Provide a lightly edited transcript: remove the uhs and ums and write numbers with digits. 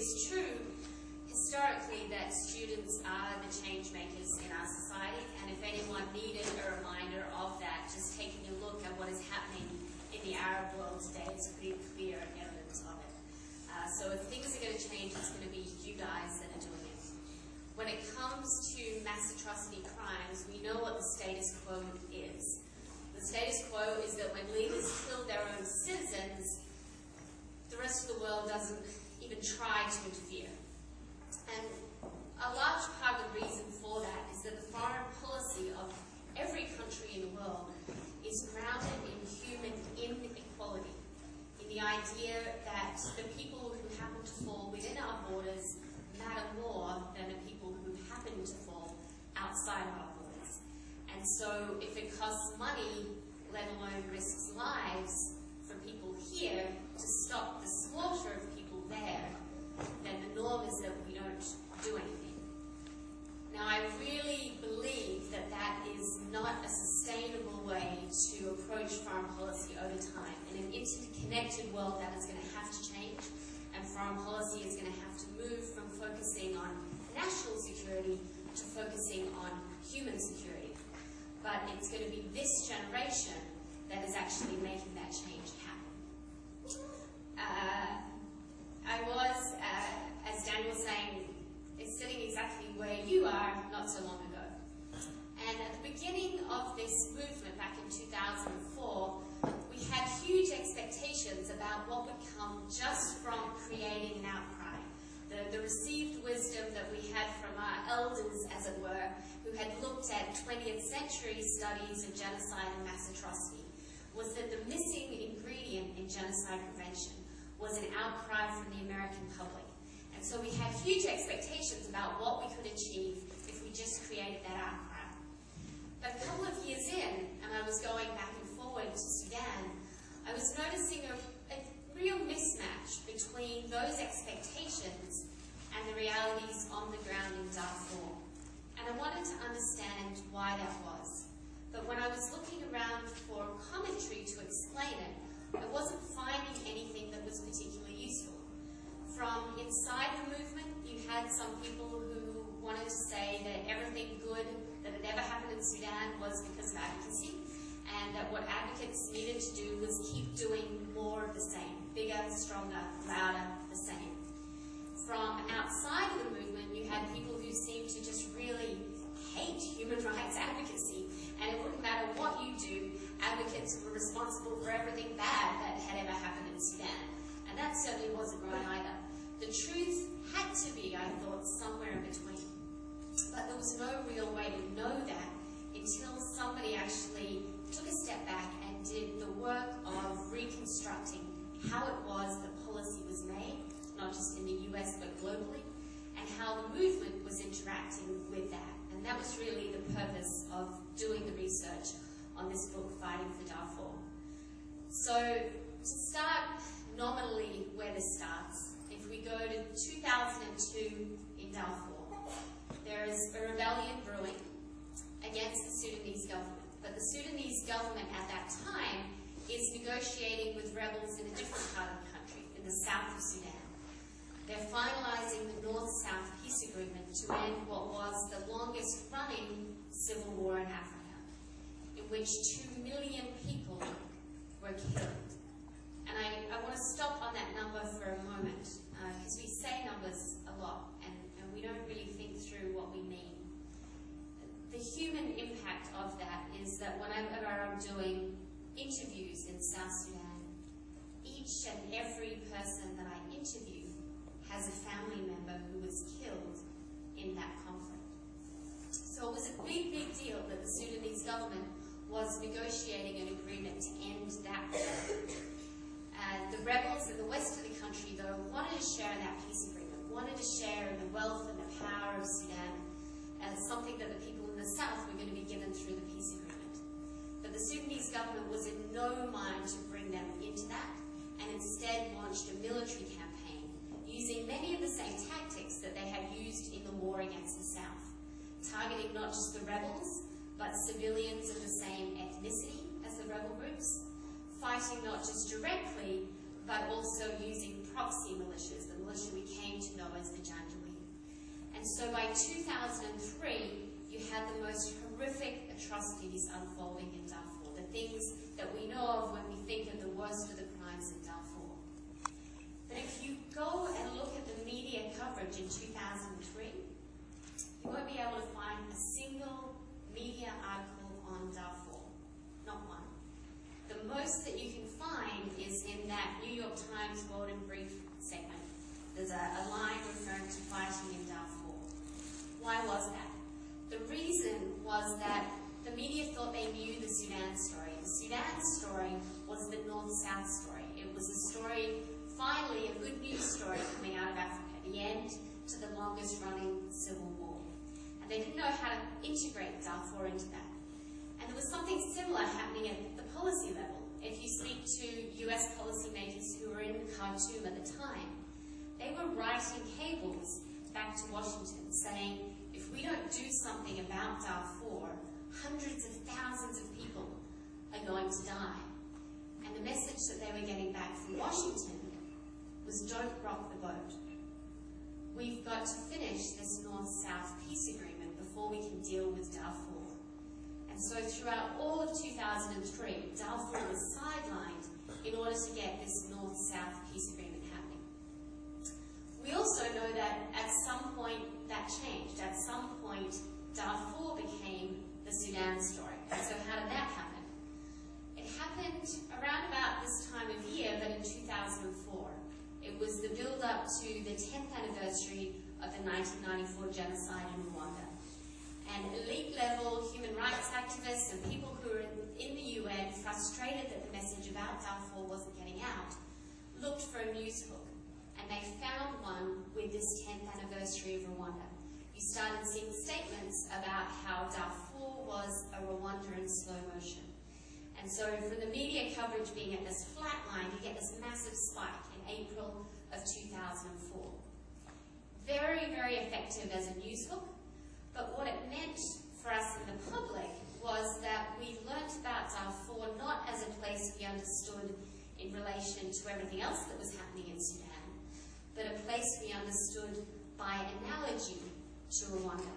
is true historically that students are the change makers in our society, and if anyone needed a reminder of that, just taking a look at what is happening in the Arab world today is pretty clear evidence of it. So if things are going to change, it's going to be you guys that are doing it. When it comes to mass atrocity crimes, we know what the status quo is. The status quo is that when leaders kill their own citizens, the rest of the world doesn't even try to interfere. And a large part of the reason for that is that the foreign policy of every country in the world is grounded in human inequality, in the idea that the people who happen to fall within our borders matter more than the people who happen to fall outside of our borders. And so if it costs money, let alone risks lives, for people here to stop the slaughter of people there, then the norm is that we don't do anything. Now, I really believe that that is not a sustainable way to approach foreign policy over time. In an interconnected world, that is going to have to change, and foreign policy is going to have to move from focusing on national security to focusing on human security. But it's going to be this generation that is actually making that change happen. I was, as Daniel was saying, sitting exactly where you are not so long ago. And at the beginning of this movement back in 2004, we had huge expectations about what would come just from creating an outcry. The received wisdom that we had from our elders, as it were, who had looked at 20th century studies of genocide and mass atrocity, was that the missing ingredient in genocide prevention was an outcry from the American public. And so we had huge expectations about what we could achieve if we just created that outcry. But a couple of years in, and I was going back and forward to Sudan, I was noticing a real mismatch between those expectations and the realities on the ground in Darfur. And I wanted to understand why that was. But when I was looking around for commentary to explain it, I wasn't finding anything that was particularly useful. From inside the movement, you had some people who wanted to say that everything good that had ever happened in Sudan was because of advocacy, and that what advocates needed to do was keep doing more of the same, bigger, stronger, louder, the same. From outside of the movement, you had people who seemed to just really hate human rights advocacy, and it wouldn't matter what you do, advocates were responsible for everything bad that had ever happened in Sudan. And that certainly wasn't right either. The truth had to be, I thought, somewhere in between. But there was no real way to know that until somebody actually took a step back and did the work of reconstructing how it was that policy was made, not just in the US but globally, and how the movement was interacting with that. And that was really the purpose of doing the research on this book, Fighting for Darfur. So to start nominally where this starts, if we go to 2002 in Darfur, there is a rebellion brewing against the Sudanese government. But the Sudanese government at that time is negotiating with rebels in a different part of the country, in the south of Sudan. They're finalizing the North-South peace agreement to end what was the longest-running civil war in Africa, in which 2 million people were killed. And I want to stop on that number for a moment, because we say numbers a lot, and we don't really think through what we mean. The human impact of that is that whenever I'm doing interviews in South Sudan, each and every person that I interview has a family member who was killed in that conflict. So it was a big, big deal that the Sudanese government was negotiating an agreement to end that war. The rebels in the west of the country, though, wanted to share in that peace agreement, wanted to share in the wealth and the power of Sudan as something that the people in the south were going to be given through the peace agreement. But the Sudanese government was in no mind to bring them into that, and instead launched a military campaign, using many of the same tactics that they had used in the war against the south, targeting not just the rebels, but civilians of the same ethnicity as the rebel groups, fighting not just directly, but also using proxy militias, the militia we came to know as the Janjaweed. And so by 2003, you had the most horrific atrocities unfolding in Darfur, the things that we know of when we think of the worst of the crimes in Darfur. But if you go and look at the media coverage in 2003, you won't be able to find a single media article on Darfur, not one. The most that you can find is in that New York Times World in Brief segment. There's a line referring to fighting in Darfur. Why was that? The reason was that the media thought they knew the Sudan story. The Sudan story was the North-South story. It was a story, finally, a good news story coming out of Africa, the end to the longest-running civil war. And they didn't know how to integrate Darfur into that. And there was something similar happening at the policy level. If you speak to US policymakers who were in Khartoum at the time, they were writing cables back to Washington saying, if we don't do something about Darfur, hundreds of thousands of people are going to die. And the message that they were getting back from Washington was, don't rock the boat. We've got to finish this North-South peace agreement before we can deal with Darfur. And so throughout all of 2003, Darfur was sidelined in order to get this North-South peace agreement happening. We also know that at some point that changed. At some point, Darfur became the Sudan story. So how did that happen? It happened around about this time of year, but in 2004. It was the build-up to the 10th anniversary of the 1994 genocide in Rwanda. And elite-level human rights activists and people who were in the UN, frustrated that the message about Darfur wasn't getting out, looked for a news hook. And they found one with this 10th anniversary of Rwanda. You started seeing statements about how Darfur was a Rwanda in slow motion. And so from the media coverage being at this flat line, you get this massive spike in April of 2004. Very, very effective as a news hook, but what it meant for us in the public was that we learnt about Darfur not as a place we understood in relation to everything else that was happening in Sudan, but a place we understood by analogy to Rwanda.